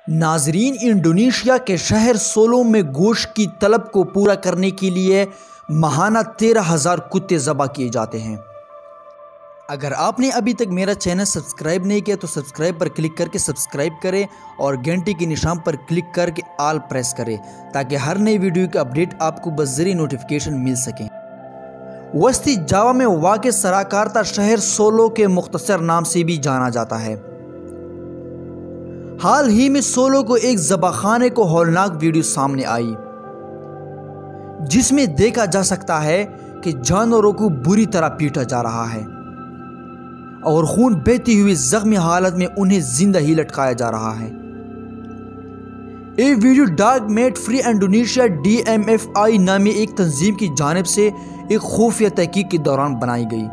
ناظرین، انڈونیشیا کے شہر سولو میں گوشت کی طلب کو پورا کرنے کے لیے ماہانہ 13,000 کتے ذبح کیے جاتے ہیں۔ اگر آپ نے ابھی تک میرا چینل سبسکرائب نہیں کیا تو سبسکرائب پر کلک کر کے سبسکرائب کریں اور گھنٹی کے نشان پر کلک کر کے آل پریس کریں تاکہ ہر نئی ویڈیو کی اپڈیٹ آپ کو بذریعہ نوٹیفیکیشن مل سکیں۔ وسطی جاوا میں واقع سراکارتا شہر سولو کے مختصر نام سے بھی جانا جاتا ہے۔ حال ہی میں سولو کو ایک ذبح خانے کو ہولناک ویڈیو سامنے آئی جس میں دیکھا جا سکتا ہے کہ جانوروں کو بری طرح پیٹا جا رہا ہے اور خون بہتی ہوئی زخمی حالت میں انہیں زندہ ہی لٹکایا جا رہا ہے۔ یہ video dog meat free Indonesia DMFI نامی ایک تنظیم کی جانب سے ایک خفیہ تحقیق کے دوران بنائی گئی۔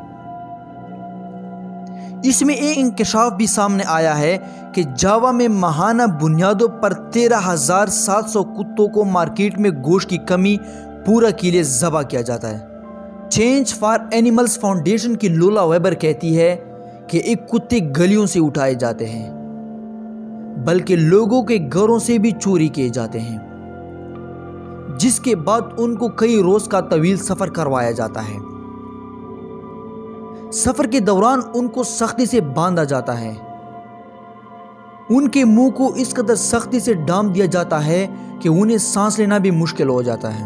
اس میں ایک انکشاف بھی سامنے آیا ہے کہ جاوا میں ماہانہ بنیادوں پر 13,700 کتوں کو مارکیٹ میں گوشت کی کمی پورا کے لیے ذبح کیا جاتا ہے۔ چینج فار اینیملز فاؤنڈیشن کی لولا ویبر کہتی ہے کہ ایک کتے گلیوں سے اٹھائے جاتے ہیں بلکہ لوگوں کے گھروں سے بھی چوری کیے جاتے ہیں، جس کے بعد ان کو کئی روز کا طویل سفر کروایا جاتا ہے۔ سفر کے دوران ان کو سختی سے باندھا جاتا ہے، ان کے منہ کو اس قدر سختی سے ڈانپ دیا جاتا ہے کہ انہیں سانس لینا بھی مشکل ہو جاتا ہے۔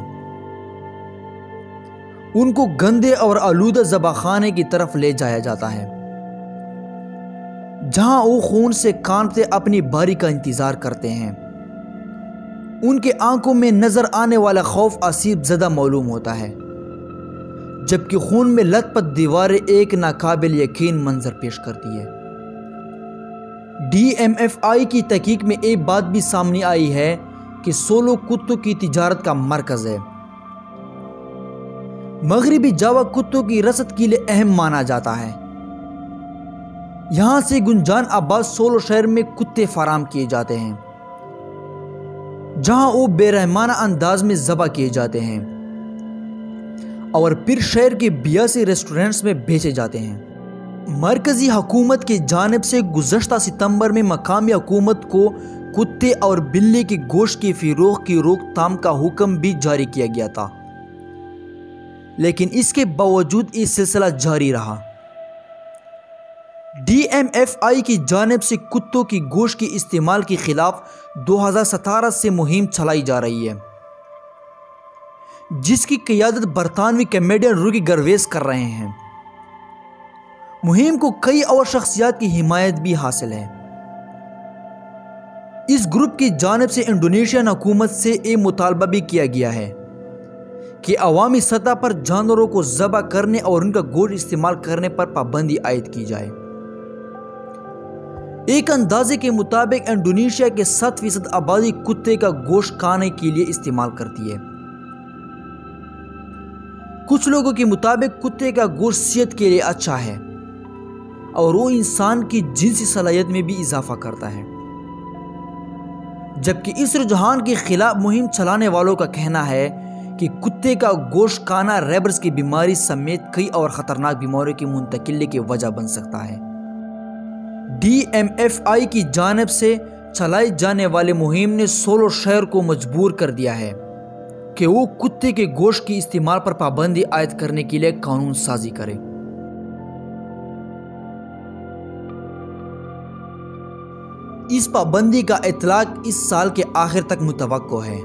ان کو گندے اور آلودہ ذبح خانے کی طرف لے جایا جاتا ہے جہاں وہ خون سے کانپتے اپنی باری کا انتظار کرتے ہیں۔ ان کے آنکھوں میں نظر آنے والا خوف آسیب زدہ معلوم ہوتا ہے، جبکہ خون میں لت پت دیواریں ایک ناقابل یقین منظر پیش کرتی ہے۔ DMFI کی تحقیق میں ایک بات بھی سامنے آئی ہے کہ سولو کتوں کی تجارت کا مرکز ہے۔ مغربی جاوا کتوں کی رسد کے لیے اہم مانا جاتا ہے۔ یہاں سے گنجان آباد سولو شہر میں کتے فراہم کیے جاتے ہیں جہاں وہ بے رحمانہ انداز میں ذبح کیے جاتے ہیں اور پھر شہر کے 82 ریسٹورنٹس میں بیچے جاتے ہیں۔ مرکزی حکومت کی جانب سے گزشتہ ستمبر میں مقامی حکومت کو کتے اور بلی کے گوشت کی فروخت کی روک تھام کا حکم بھی جاری کیا گیا تھا، لیکن اس کے باوجود یہ سلسلہ جاری رہا۔ DMFI کی جانب سے کتوں کی گوشت کے استعمال کے خلاف 2017 سے مہم چلائی جا رہی ہے، جس کی قیادت برطانوی کمیڈین روکی گرویز کر رہے ہیں۔ مہم کو کئی اور شخصیات کی حمایت بھی حاصل ہے۔ اس گروپ کی جانب سے انڈونیشین حکومت سے یہ مطالبہ بھی کیا گیا ہے کہ عوامی سطح پر جانوروں کو ذبح کرنے اور ان کا گوشت استعمال کرنے پر پابندی عائد کی جائے۔ ایک اندازے کے مطابق انڈونیشیا کے 7% آبادی کتے کا گوشت کھانے کے لیے استعمال کرتی ہے۔ کچھ لوگوں کے مطابق کتے کا گوشت صحت کے لیے اچھا ہے اور وہ انسان کی جنسی صلاحیت میں بھی اضافہ کرتا ہے، جبکہ اس رجحان کے خلاف مہم چلانے والوں کا کہنا ہے کہ کتے کا گوشت کھانا ریبرز کی بیماری سمیت کئی اور خطرناک بیماریوں کی منتقلی کی وجہ بن سکتا ہے۔ DMFI کی جانب سے چلائی جانے والی مہم نے سولو شہر کو مجبور کر دیا ہے کہ وہ کتے کے گوشت کی استعمال پر پابندی عائد کرنے کے لیے قانون سازی کرے۔ اس پابندی کا اطلاق اس سال کے آخر تک متوقع ہے۔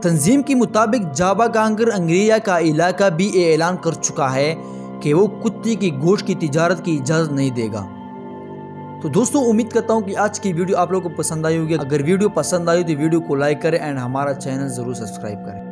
تنظیم کے مطابق جاوا کانگر انگریزیا کا علاقہ بھی یہ اعلان کر چکا ہے کہ وہ کتے کی گوشت کی تجارت کی اجازت نہیں دے گا۔ تو دوستوں، امید کرتا ہوں کہ آج کی ویڈیو آپ لوگوں کو پسند آئی ہوگی۔ اگر ویڈیو پسند آئی تو ویڈیو کو لائک کریں اینڈ ہمارا چینل ضرور سبسکرائب کریں۔